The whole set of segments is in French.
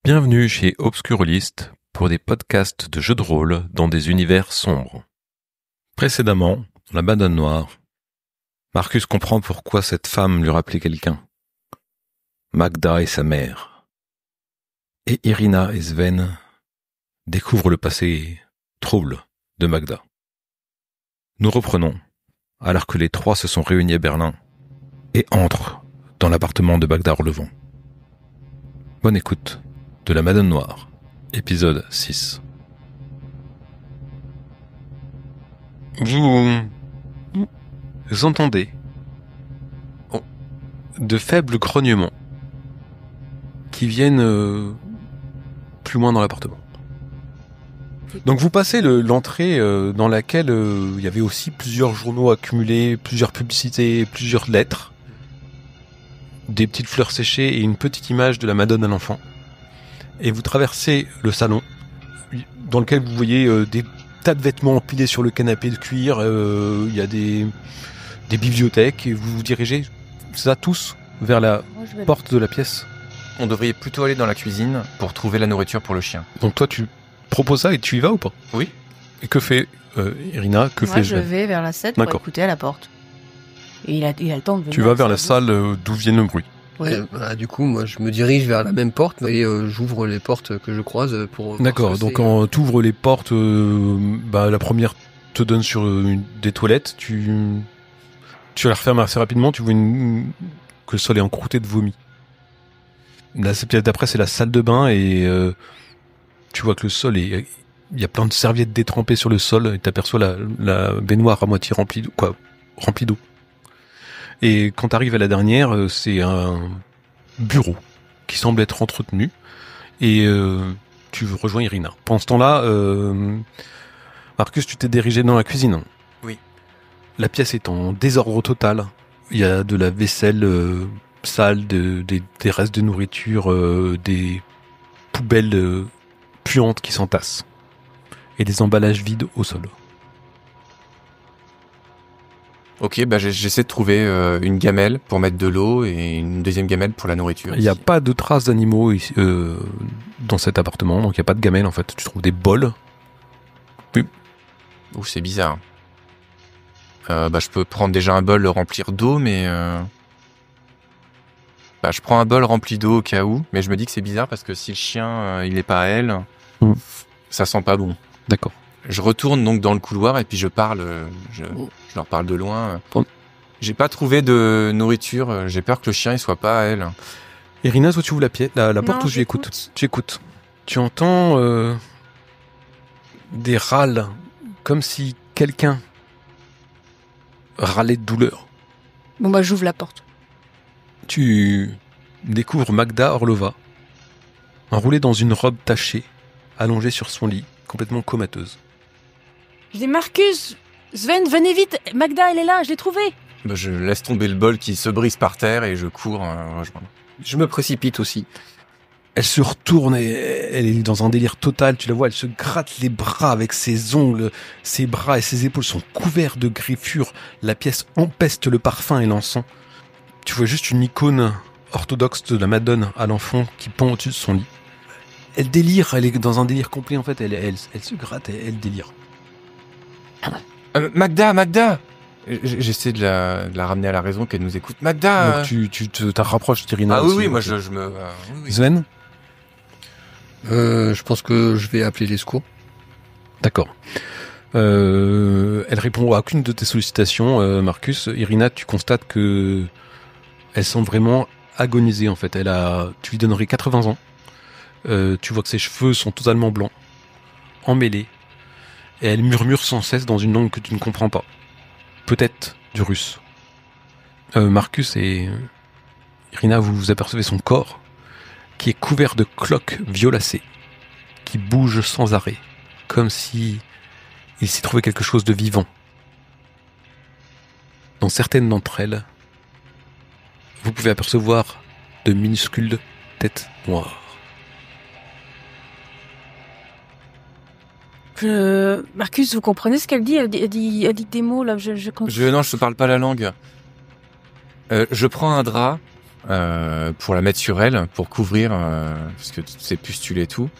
Bienvenue chez Obscurlist pour des podcasts de jeux de rôle dans des univers sombres. Précédemment, dans la Madone Noire, Marcus comprend pourquoi cette femme lui rappelait quelqu'un. Magda et sa mère. Et Irina et Sven découvrent le passé trouble de Magda. Nous reprenons, alors que les trois se sont réunis à Berlin et entrent dans l'appartement de Magda Orlevant. Bonne écoute de la Madone Noire, épisode 6. Vous entendez de faibles grognements qui viennent plus loin dans l'appartement. Donc vous passez l'entrée dans laquelle il y avait aussi plusieurs journaux accumulés, plusieurs publicités, plusieurs lettres, des petites fleurs séchées et une petite image de la Madone à l'enfant. Et vous traversez le salon, dans lequel vous voyez des tas de vêtements empilés sur le canapé de cuir, il y a des bibliothèques, et vous vous dirigez, ça tous, vers la porte de la pièce. On devrait plutôt aller dans la cuisine pour trouver la nourriture pour le chien. Donc toi, tu proposes ça et tu y vas ou pas? Oui. Et que fait Irina? Que fait je vais vers la 7 pour écouter à la porte. Et il a le temps de venir. Tu vas vers la salle d'où vient le bruit. Oui. Du coup, moi, je me dirige vers la même porte et j'ouvre les portes que je croise pour... D'accord, donc quand tu ouvres les portes, la première te donne sur des toilettes, tu la refermes assez rapidement, tu vois que le sol est encroûté de vomi. La pièce d'après, c'est la salle de bain et tu vois que le sol il y a plein de serviettes détrempées sur le sol et t'aperçois la baignoire à moitié remplie d'eau. Et quand tu arrives à la dernière, c'est un bureau qui semble être entretenu et tu rejoins Irina. Pendant ce temps-là, Marcus, tu t'es dirigé dans la cuisine. Oui. La pièce est en désordre total. Il y a de la vaisselle sale, des restes de nourriture, des poubelles puantes qui s'entassent et des emballages vides au sol. Ok, j'essaie de trouver une gamelle pour mettre de l'eau et une deuxième gamelle pour la nourriture. Il n'y a pas de traces d'animaux ici, dans cet appartement, donc il n'y a pas de gamelle en fait. Tu trouves des bols. Oui. Ouh, c'est bizarre. Je peux prendre déjà un bol, le remplir d'eau, mais... je prends un bol rempli d'eau au cas où, mais je me dis que c'est bizarre parce que si le chien, il n'est pas à elle, ça sent pas bon. D'accord. Je retourne donc dans le couloir et puis je parle, je leur parle de loin. J'ai pas trouvé de nourriture, j'ai peur que le chien il soit pas à elle. Irina, toi tu ouvres la porte ou j'écoute? J'écoute. Tu entends des râles, comme si quelqu'un râlait de douleur. Bon j'ouvre la porte. Tu découvres Magda Orlova, enroulée dans une robe tachée, allongée sur son lit, complètement comateuse. Je dis Marcus, Sven, venez vite, Magda elle est là, je l'ai trouvée. Je laisse tomber le bol qui se brise par terre et je cours rejoindre. Je me précipite aussi. Elle se retourne et elle est dans un délire total. Tu la vois, elle se gratte les bras avec ses ongles. Ses bras et ses épaules sont couverts de griffures. La pièce empeste le parfum et l'encens. Tu vois juste une icône orthodoxe de la Madone à l'enfant qui pend au-dessus de son lit. Elle délire, elle est dans un délire complet en fait. Elle se gratte et elle délire. Magda! J'essaie de la ramener à la raison, qu'elle nous écoute. Magda! Donc tu te rapproches d'Irina. Ah oui, moi je me... oui. Sven? Je pense que je vais appeler les secours. D'accord. Elle répond à aucune de tes sollicitations, Marcus. Irina, tu constates que elle semble vraiment agoniser en fait. Tu lui donnerais 80 ans. Tu vois que ses cheveux sont totalement blancs, emmêlés. Et elle murmure sans cesse dans une langue que tu ne comprends pas. Peut-être du russe. Marcus et Irina, vous apercevez son corps qui est couvert de cloques violacées, qui bougent sans arrêt, comme si il s'y trouvait quelque chose de vivant. Dans certaines d'entre elles, vous pouvez apercevoir de minuscules têtes noires. Marcus, vous comprenez ce qu'elle dit? Elle dit des mots là. Non, je te parle pas la langue. Je prends un drap, pour la mettre sur elle, pour couvrir, parce que c'est pustule et tout.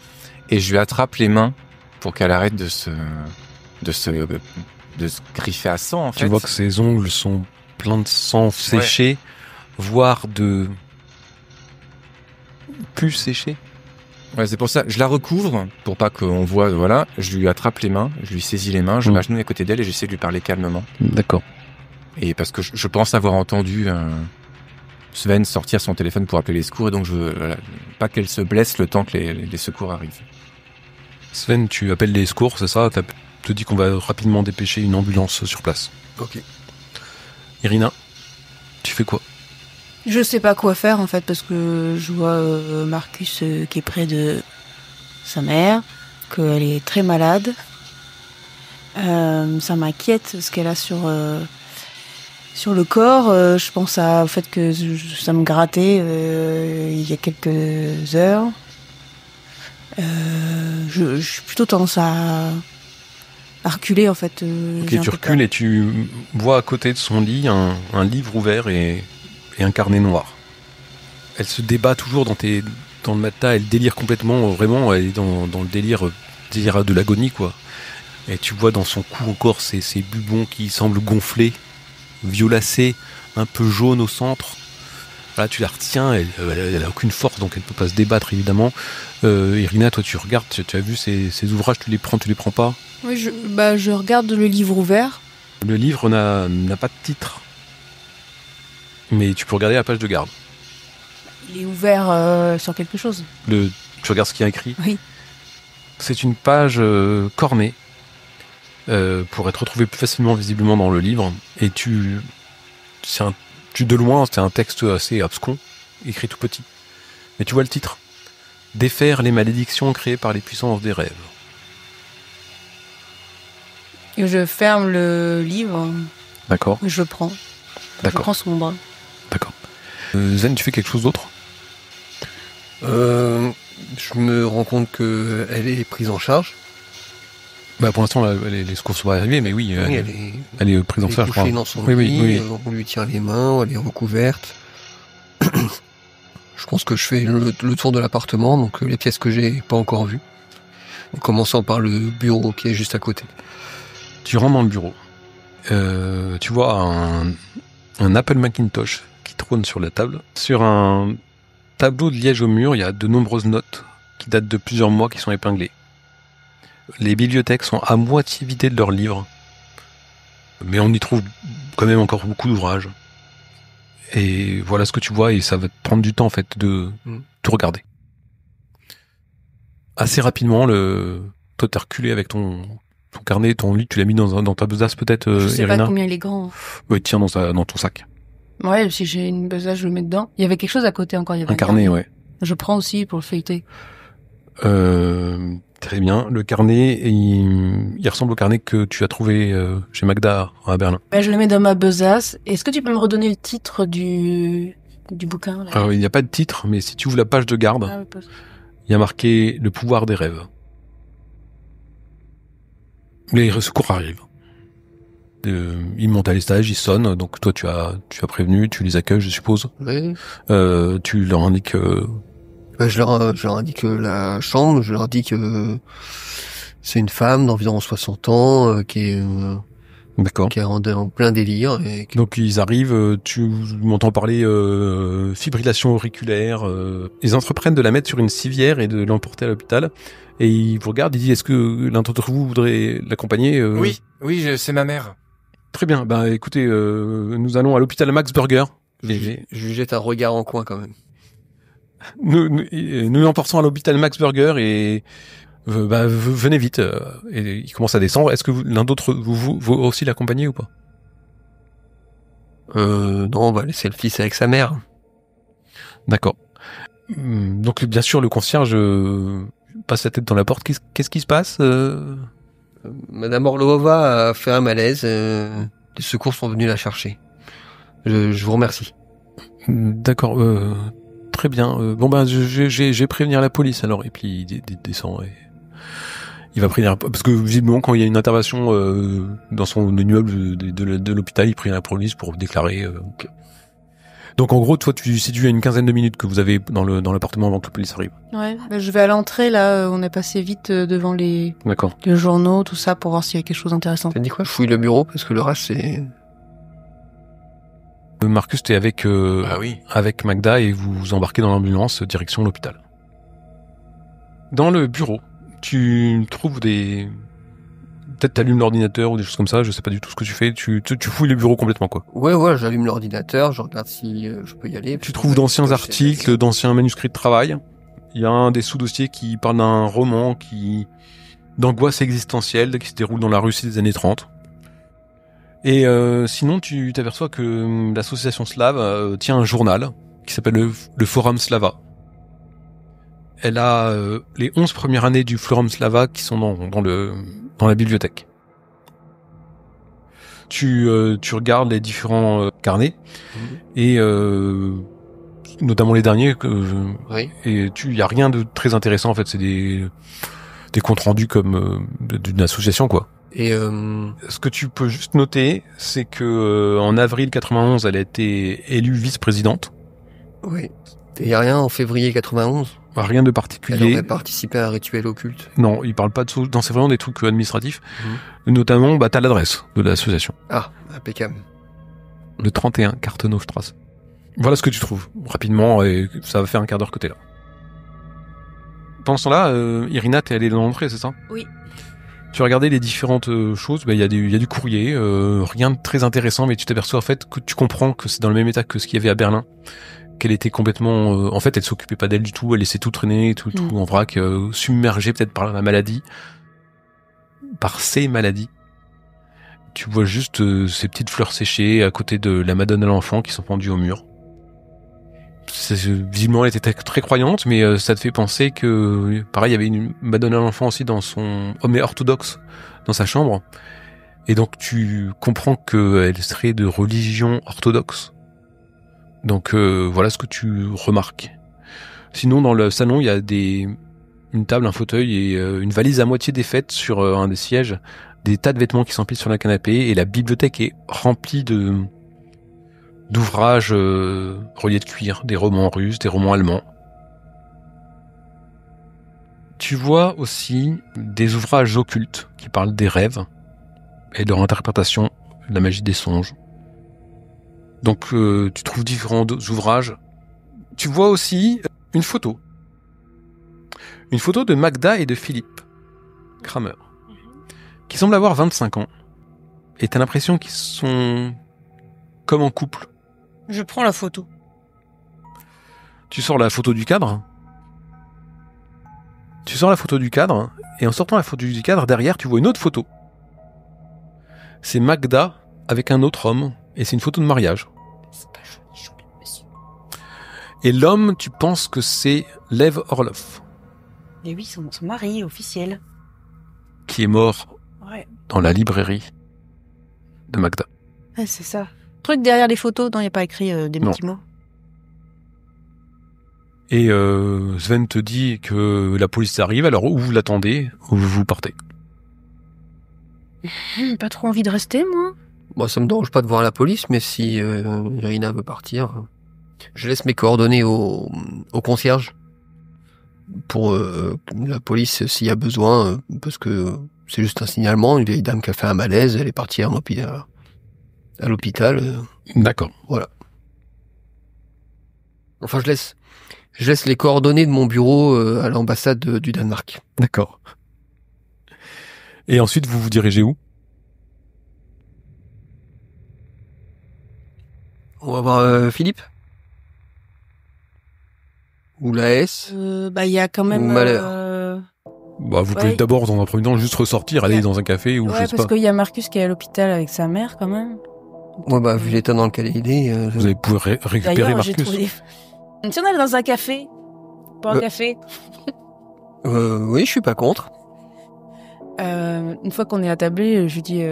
Et je lui attrape les mains pour qu'elle arrête de se griffer à sang, en fait. Tu vois que ses ongles sont pleins de sang séché, voire de pus séché. Ouais, c'est pour ça. Je la recouvre pour pas qu'on voit. Voilà, je lui attrape les mains, je lui saisis les mains, je m'agenouille à côté d'elle et j'essaie de lui parler calmement. D'accord. Et parce que je pense avoir entendu Sven sortir son téléphone pour appeler les secours et donc je veux pas qu'elle se blesse le temps que les secours arrivent. Sven, tu appelles les secours, c'est ça? Te dis qu'on va rapidement dépêcher une ambulance sur place. Ok. Irina, tu fais quoi? Je sais pas quoi faire en fait parce que je vois Marcus qui est près de sa mère, qu'elle est très malade. Ça m'inquiète ce qu'elle a sur le corps. Je pense au fait que ça me grattait il y a quelques heures. Je suis plutôt tendance à reculer en fait. Ok, tu recules et tu vois à côté de son lit un livre ouvert et un carnet noir. Elle se débat toujours dans le matelas, elle délire complètement, vraiment, elle est dans le délire de l'agonie, quoi. Et tu vois dans son cou encore ces bubons qui semblent gonflés, violacés, un peu jaunes au centre. Là, tu la retiens, elle a aucune force, donc elle peut pas se débattre, évidemment. Irina, toi, tu regardes, tu as vu ces ouvrages, tu les prends pas? Oui, je regarde le livre ouvert. Le livre n'a pas de titre. Mais tu peux regarder la page de garde. Il est ouvert sur quelque chose. Tu regardes ce qu'il y a écrit? Oui. C'est une page cornée pour être retrouvée plus facilement visiblement dans le livre. Et de loin, c'est un texte assez abscon, écrit tout petit. Mais tu vois le titre. Défaire les malédictions créées par les puissances des rêves. Et je ferme le livre. D'accord. Et je le prends. D'accord. Je prends son bras. D'accord. Zen, tu fais quelque chose d'autre? Je me rends compte qu'elle est prise en charge. Bah pour l'instant, les secours sont pas arrivés, mais oui, elle est prise en charge. Elle est couchée dans son lit, on lui tient les mains, elle est recouverte. Je pense que je fais le tour de l'appartement, donc les pièces que j'ai pas encore vues. En commençant par le bureau qui est juste à côté. Tu rentres dans le bureau. Tu vois un Apple Macintosh qui trône sur la table. Sur un tableau de liège au mur, il y a de nombreuses notes qui datent de plusieurs mois qui sont épinglées. Les bibliothèques sont à moitié vidées de leurs livres. Mais on y trouve quand même encore beaucoup d'ouvrages. Et voilà ce que tu vois, et ça va te prendre du temps en fait de tout regarder. Assez rapidement, toi t'as reculé avec ton carnet, ton lit, tu l'as mis dans ta besace peut-être, Irina? Je sais pas combien il est grand. Ouais, tiens dans ton sac. Ouais, si j'ai une besace, je le mets dedans. Il y avait quelque chose à côté encore. Il y avait un carnet, ouais. Je prends aussi pour le feuilleter. Très bien. Le carnet, il ressemble au carnet que tu as trouvé chez Magda à Berlin. Je le mets dans ma besace. Est-ce que tu peux me redonner le titre du bouquin là? Alors, il n'y a pas de titre, mais si tu ouvres la page de garde, il y a marqué « Le pouvoir des rêves ». Les secours arrivent. Ils montent à l'estage, ils sonnent, donc toi tu as prévenu, tu les accueilles, je suppose. Oui. Tu leur indiques... Je leur indique la chambre, je leur dis que c'est une femme d'environ 60 ans qui est D'accord. Qui est en plein délire. Donc ils arrivent, tu m'entends parler fibrillation auriculaire. Ils entreprennent de la mettre sur une civière et de l'emporter à l'hôpital. Et ils vous regardent, ils disent, est-ce que l'un d'entre vous voudrait l'accompagner? Oui, c'est ma mère. Très bien, bah écoutez, nous allons à l'hôpital Max Burger. Je lui jette un regard en coin quand même. Nous l'emportons à l'hôpital Max Burger et venez vite. Et il commence à descendre. Est-ce que l'un d'entre vous aussi l'accompagner ou pas? Non, on va laisser le fils avec sa mère. D'accord. Donc bien sûr, le concierge passe la tête dans la porte. Qu'est-ce qui se passe? Madame Orlova a fait un malaise. Les secours sont venus la chercher. Je vous remercie. D'accord. Très bien. J'ai prévenir la police alors. Et puis il descend et il va prévenir, parce que visiblement quand il y a une intervention dans son immeuble de l'hôpital, il prévient la police pour déclarer. Donc en gros, toi, tu situes à une quinzaine de minutes que vous avez dans l'appartement avant que la police arrive. Ouais, je vais à l'entrée, là, on est passé vite devant les journaux, tout ça, pour voir s'il y a quelque chose d'intéressant. T'as dit quoi? Je fouille le bureau, parce que le reste, c'est... Marcus, t'es avec oui. avec Magda et vous embarquez dans l'ambulance direction l'hôpital. Dans le bureau, tu trouves des... Peut-être t'allumes l'ordinateur ou des choses comme ça, je sais pas du tout ce que tu fais, tu fouilles le bureau complètement, quoi. Ouais, j'allume l'ordinateur, je regarde si je peux y aller. Tu trouves d'anciens articles, d'anciens manuscrits de travail. Il y a un des sous-dossiers qui parle d'un roman d'angoisse existentielle qui se déroule dans la Russie des années 30. Et sinon, tu t'aperçois que l'association slave tient un journal qui s'appelle le Forum Slava. Elle a les 11 premières années du Forum Slava qui sont dans la bibliothèque. Tu regardes les différents carnets et notamment les derniers Oui. et il y a rien de très intéressant en fait, c'est des comptes rendus comme d'une association, quoi. Et ce que tu peux juste noter, c'est que en avril 91, elle a été élue vice-présidente. oui. Et y a rien en février 91? Rien de Elle particulier. aurait participé à un rituel occulte. Non, il parle pas de ça. Non, c'est vraiment des trucs administratifs. Notamment, t'as l'adresse de l'association. Ah, impeccable. Le 31 Kartenaustrasse. Voilà ce que tu trouves. Rapidement, et ça va faire un quart d'heure que t'es là. Pendant ce temps-là, Irina, t'es allée dans l'entrée, c'est ça? Oui. Tu as regardé les différentes choses, il y a du courrier, rien de très intéressant, mais tu t'aperçois en fait que tu comprends que c'est dans le même état que ce qu'il y avait à Berlin. Qu'elle était complètement... en fait, elle s'occupait pas d'elle du tout, elle laissait tout traîner, tout en vrac, submergée peut-être par la maladie. Par ces maladies. Tu vois juste ces petites fleurs séchées à côté de la Madone à l'enfant qui sont pendues au mur. Visiblement, elle était très croyante, mais ça te fait penser que... Pareil, il y avait une Madone à l'enfant aussi dans son... mais orthodoxe, dans sa chambre. Et donc, tu comprends qu'elle serait de religion orthodoxe. Donc voilà ce que tu remarques. Sinon, dans le salon, il y a une table, un fauteuil et une valise à moitié défaite sur un des sièges, des tas de vêtements qui s'empilent sur le canapé, et la bibliothèque est remplie d'ouvrages reliés de cuir, des romans russes, des romans allemands. Tu vois aussi des ouvrages occultes qui parlent des rêves et de leur interprétation, de la magie des songes. Donc tu trouves différents ouvrages. Tu vois aussi une photo. Une photo de Magda et de Philippe Kramer, qui semblent avoir 25 ans. Et t'as l'impression qu'ils sont comme en couple. Je prends la photo. Tu sors la photo du cadre. Et en sortant la photo du cadre, derrière, tu vois une autre photo. C'est Magda avec un autre homme. Et c'est une photo de mariage. C'est pas joli, monsieur. Et l'homme, tu penses que c'est Lev Orlov. Et oui, son mari officiel. Qui est mort dans la librairie de Magda. Ah, c'est ça. Truc derrière les photos dont il n'y a pas écrit des petits mots. Et Sven te dit que la police arrive, alors où vous l'attendez, où vous partez. Pas trop envie de rester, moi. Moi, ça me dérange pas de voir la police, mais si Irina veut partir, je laisse mes coordonnées au concierge pour la police s'il y a besoin, parce que c'est juste un signalement. Une vieille dame qui a fait un malaise, elle est partie à l'hôpital. D'accord. Voilà. Enfin, je laisse les coordonnées de mon bureau à l'ambassade du Danemark. D'accord. Et ensuite, vous vous dirigez où? On va voir Philippe. Ou la S. Il y a quand même... Ou Malheur. Vous pouvez d'abord, dans un premier temps, juste ressortir, aller dans un café ou je sais pas. parce qu'il y a Marcus qui est à l'hôpital avec sa mère, quand même. Vu l'état dans lequel il est... Vous allez pouvoir récupérer Marcus. Si on allait dans un café, pas un café. Oui, je suis pas contre. Une fois qu'on est attablé, je lui dis...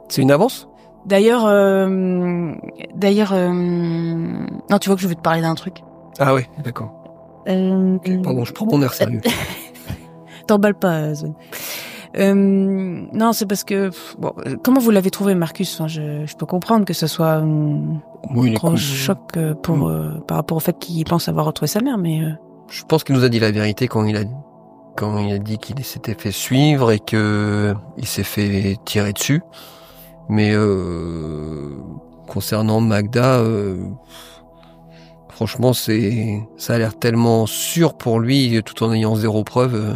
C'est une avance? D'ailleurs, non, tu vois que je veux te parler d'un truc. Ah ouais, d'accord. Pardon, je prends mon air sérieux. T'emballes pas, Zone. Non, c'est parce que bon, comment vous l'avez trouvé, Marcus? Enfin, je peux comprendre que ce soit un gros choc par rapport au fait qu'il pense avoir retrouvé sa mère, mais je pense qu'il nous a dit la vérité quand il a dit qu'il s'était fait suivre et que il s'est fait tirer dessus. Mais concernant Magda, franchement, ça a l'air tellement sûr pour lui, tout en ayant zéro preuve.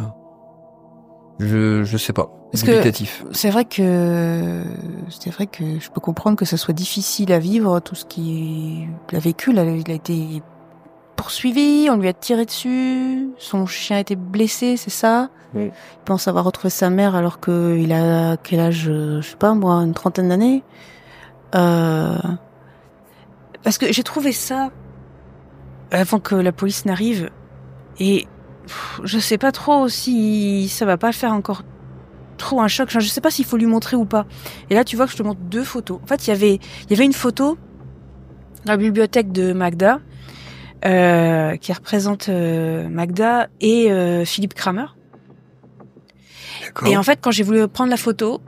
Je sais pas. Dubitatif. C'est vrai que je peux comprendre que ça soit difficile à vivre, tout ce qu'il a vécu. Là, il a été poursuivi, on lui a tiré dessus, son chien a été blessé, c'est ça? Oui. Il pense avoir retrouvé sa mère alors qu'il a quel âge? Je sais pas moi, une trentaine d'années. Parce que j'ai trouvé ça avant que la police n'arrive et je sais pas trop si ça va pas faire encore trop un choc. Je sais pas s'il faut lui montrer ou pas. Et là, tu vois que je te montre 2 photos. En fait, il y avait une photo dans la bibliothèque de Magda qui représente Magda et Philippe Kramer. D'accord. Et en fait, quand j'ai voulu prendre la photo,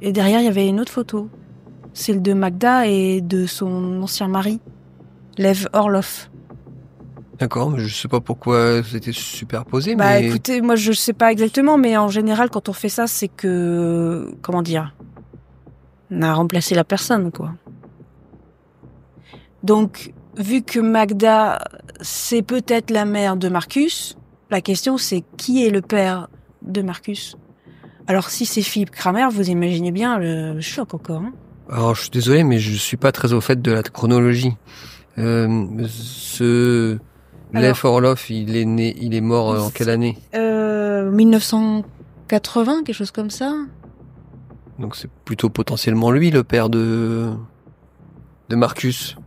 et derrière, il y avait une autre photo. Celle de Magda et de son ancien mari, Lev Orlov. D'accord, mais je sais pas pourquoi c'était superposé. Bah écoutez, moi je sais pas exactement, mais en général quand on fait ça, c'est que, comment dire, on a remplacé la personne, quoi. Donc, vu que Magda, c'est peut-être la mère de Marcus, la question c'est qui est le père de Marcus? Alors si c'est Philippe Kramer, vous imaginez bien le choc encore. Hein. Alors je suis désolé, mais je suis pas très au fait de la chronologie. Lev Orlov, il est mort en quelle année? 1980, quelque chose comme ça. Donc c'est plutôt potentiellement lui, le père de Marcus.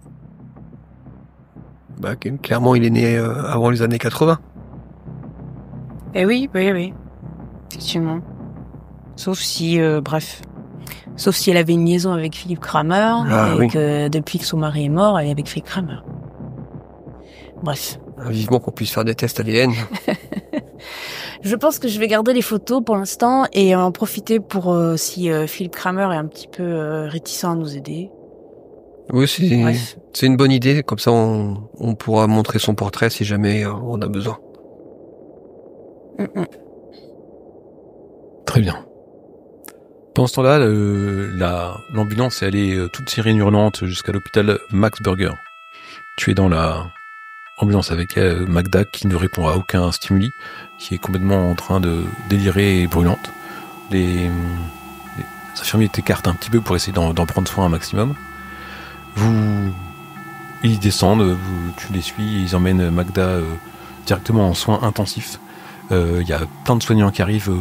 Bah clairement, il est né avant les années 80. Eh oui. Effectivement. Sauf si, sauf si elle avait une liaison avec Philippe Kramer et que depuis que son mari est mort, elle est avec Philippe Kramer. Bref. Vivement qu'on puisse faire des tests ADN. Je pense que je vais garder les photos pour l'instant et en profiter pour si Philippe Kramer est un petit peu réticent à nous aider. Oui, c'est une bonne idée. Comme ça, on pourra montrer son portrait si jamais on a besoin. Très bien. Pendant ce temps-là, l'ambulance est allée toute sirène hurlante jusqu'à l'hôpital Max Burger. Tu es dans la ambulance avec Magda qui ne répond à aucun stimuli, qui est complètement en train de délirer et brûlante. Les infirmiers t'écartent un petit peu pour essayer d'en prendre soin un maximum. Ils descendent, tu les suis, ils emmènent Magda directement en soins intensifs. Il y a plein de soignants qui arrivent,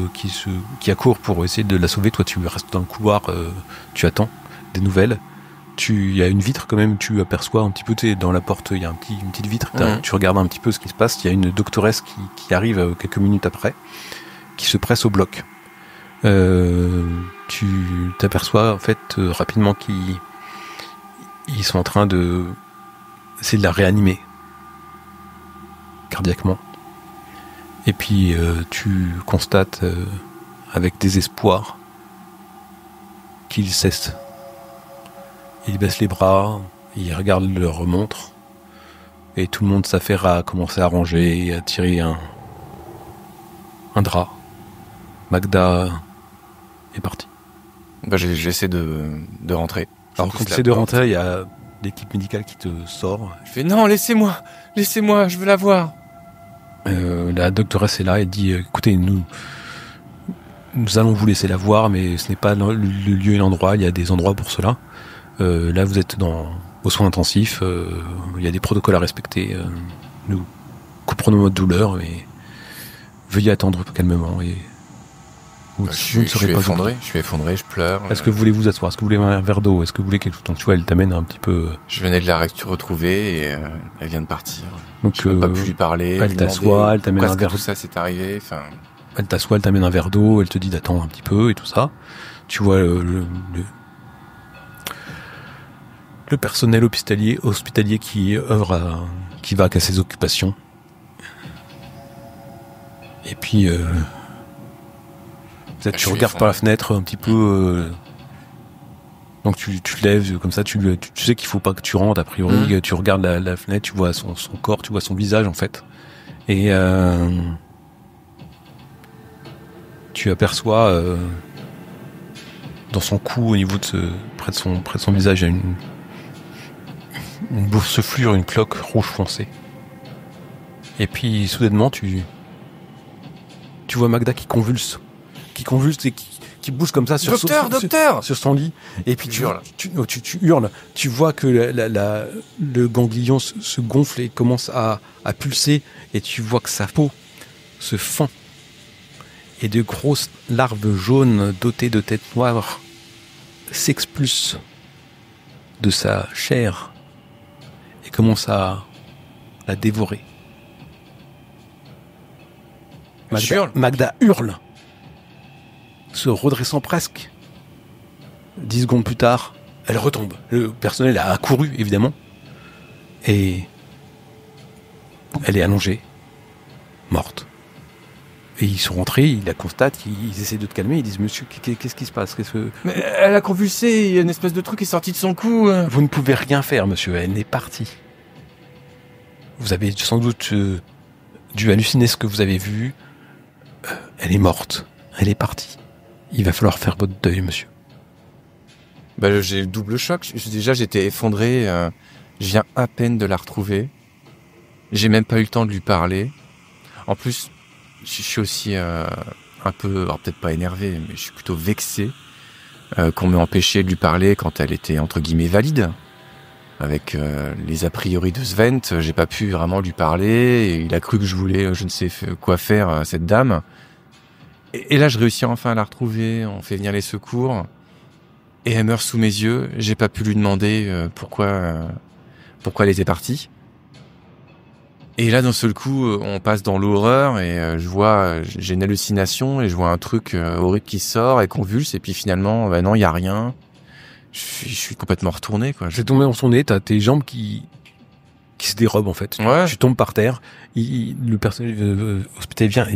qui accourent pour essayer de la sauver. Toi, tu restes dans le couloir, tu attends des nouvelles. Il y a une vitre quand même, tu aperçois un petit peu, dans la porte, il y a une petite vitre, tu regardes un petit peu ce qui se passe. Il y a une doctoresse qui arrive quelques minutes après, qui se presse au bloc. Tu t'aperçois en fait rapidement qu'ils sont en train d'essayer de la réanimer cardiaquement. Et puis tu constates avec désespoir qu'il cesse. Il baisse les bras, il regarde leur montre, et tout le monde s'affaire à commencer à ranger et à tirer un drap. Magda est partie. Bah, j'essaie de rentrer. Alors quand tu essaies de rentrer, il y a l'équipe médicale qui te sort. Je fais non, laissez-moi, je veux la voir. La doctoresse est là et dit écoutez, nous allons vous laisser la voir, mais ce n'est pas le lieu et l'endroit, il y a des endroits pour cela. Là vous êtes aux soins intensifs, il y a des protocoles à respecter, nous comprenons votre douleur, mais veuillez attendre calmement et vous ne serez pas effondré. Je suis effondré, je pleure. Est-ce que vous voulez vous asseoir? Est-ce que vous voulez un verre d'eau? Est-ce que vous voulez quelque chose? Donc tu vois, elle t'amène un petit peu. Je venais de la retrouver et elle vient de partir. Donc je peux pas plus lui parler. Elle t'assoit, elle t'amène un verre. Tout ça s'est arrivé. Enfin. Elle t'assoit, elle t'amène un verre d'eau, elle te dit d'attendre un petit peu et tout ça. Tu vois le personnel hospitalier qui qui va à ses occupations. Et puis Tu regardes par la fenêtre un petit peu. Donc tu te lèves comme ça, tu sais qu'il faut pas que tu rentres a priori. Tu regardes la fenêtre, tu vois son corps, tu vois son visage en fait. Et tu aperçois dans son cou, au niveau près de son visage, il y a une boursouflure, une cloque rouge foncé. Et puis soudainement tu vois Magda qui convulse et qui bouge comme ça sur son lit. Et puis tu hurles. Tu vois que le ganglion se gonfle et commence à pulser. Et tu vois que sa peau se fend. Et de grosses larves jaunes dotées de têtes noires s'expulsent de sa chair et commencent à la dévorer. Magda hurle, se redressant presque. 10 secondes plus tard, elle retombe. Le personnel a accouru, évidemment. Et elle est allongée, morte. Et ils sont rentrés, ils la constatent, ils essaient de te calmer, ils disent « Monsieur, qu'est-ce qui se passe ? Mais elle a convulsé, il y a une espèce de truc qui est sorti de son cou. Vous ne pouvez rien faire, monsieur, elle est partie. Vous avez sans doute dû halluciner ce que vous avez vu. Elle est morte, elle est partie. Il va falloir faire votre deuil, monsieur. » J'ai le double choc. Déjà, j'étais effondré. Je viens à peine de la retrouver. J'ai même pas eu le temps de lui parler. En plus, je suis aussi un peu, alors peut-être pas énervé, mais je suis plutôt vexé qu'on m'ait empêché de lui parler quand elle était entre guillemets valide. Avec les a priori de Sven, j'ai pas pu vraiment lui parler. Et il a cru que je voulais, je ne sais quoi faire à cette dame. Et là, je réussis enfin à la retrouver. On fait venir les secours. Et elle meurt sous mes yeux. J'ai pas pu lui demander pourquoi elle était partie. Et là, d'un seul coup, on passe dans l'horreur et j'ai une hallucination et je vois un truc horrible qui sort et convulse. Et puis finalement, non, il y a rien. Je suis complètement retourné, quoi. J'ai tombé dans son nez, t'as tes jambes qui se dérobent, en fait. Ouais. Tu tombes par terre. Le personnel hospitalier vient.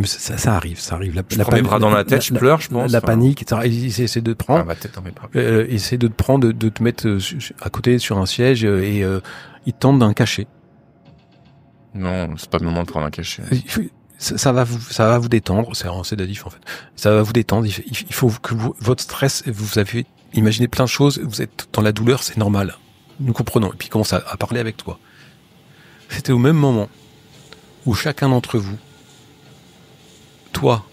Ça arrive. Je prends mes bras dans la tête, je pleure, je pense. La panique, etc. Il essaie de te prendre. Ma tête dans mes bras. Il essaie de te prendre, de te mettre à côté sur un siège et il tente d'un cachet. Non, c'est pas le moment de prendre un cachet. Ça va vous détendre. C'est un sédatif, en fait. Ça va vous détendre. Il faut que votre stress, vous avez imaginé plein de choses. Vous êtes dans la douleur, c'est normal. Nous comprenons. Et puis il commence à parler avec toi. C'était au même moment où chacun d'entre vous, toi,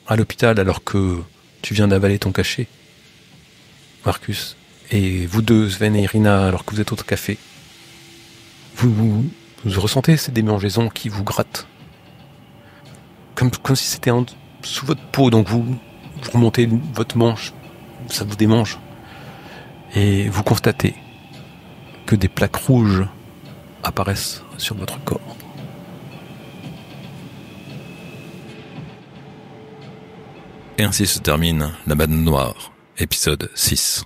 à l'hôpital, alors que tu viens d'avaler ton cachet, Marcus, et vous deux, Sven et Irina, alors que vous êtes au café, vous ressentez ces démangeaisons qui vous grattent. Comme si c'était sous votre peau, donc vous remontez votre manche, ça vous démange. Et vous constatez que des plaques rouges apparaissent sur votre corps. Et ainsi se termine La Madone Noire, épisode 6.